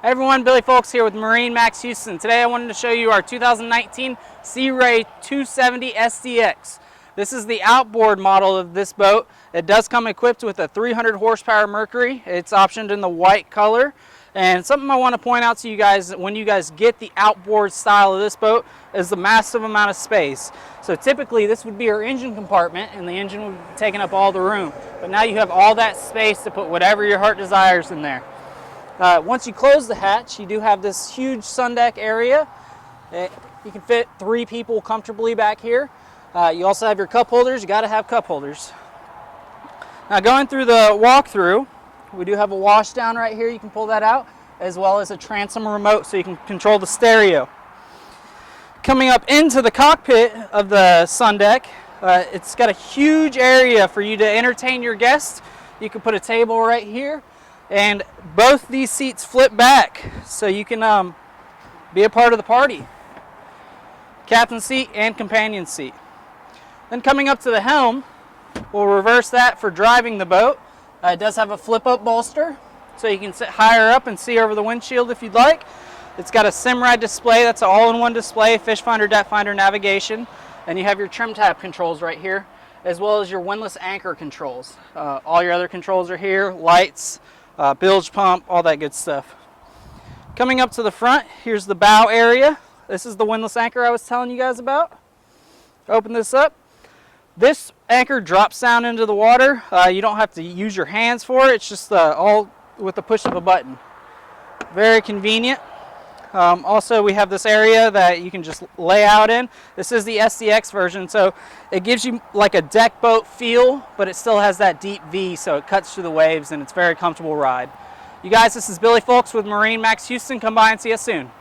Hey everyone, Billy Folks here with MarineMax Houston. Today I wanted to show you our 2019 Sea Ray 270 SDX. This is the outboard model of this boat. It does come equipped with a 300 horsepower Mercury. It's optioned in the white color. And something I want to point out to you guys when you guys get the outboard style of this boat is the massive amount of space. So typically this would be your engine compartment and the engine would be taking up all the room. But now you have all that space to put whatever your heart desires in there. Once you close the hatch, you do have this huge sun deck area. You can fit 3 people comfortably back here. You also have your cup holders. You got to have cup holders. Now going through the walkthrough, we do have a wash down right here. You can pull that out, as well as a transom remote so you can control the stereo. Coming up into the cockpit of the sun deck, it's got a huge area for you to entertain your guests. You can put a table right here. And both these seats flip back so you can be a part of the party. Captain seat and companion seat. Then coming up to the helm, we'll reverse that for driving the boat. It does have a flip-up bolster, so you can sit higher up and see over the windshield if you'd like. It's got a Simrad display. That's an all-in-one display, fish finder, depth finder, navigation. And you have your trim tab controls right here, as well as your windlass anchor controls. All your other controls are here, lights, bilge pump, all that good stuff. Coming up to the front, here's the bow area. This is the windlass anchor I was telling you guys about. Open this up. This anchor drops down into the water. You don't have to use your hands for it. It's just all with the push of a button. Very convenient. Also, we have this area that you can just lay out in. This is the SDX version, so it gives you like a deck boat feel, but it still has that deep V, so it cuts through the waves, and it's a very comfortable ride. You guys, this is Billy Folks with MarineMax Houston. Come by and see us soon.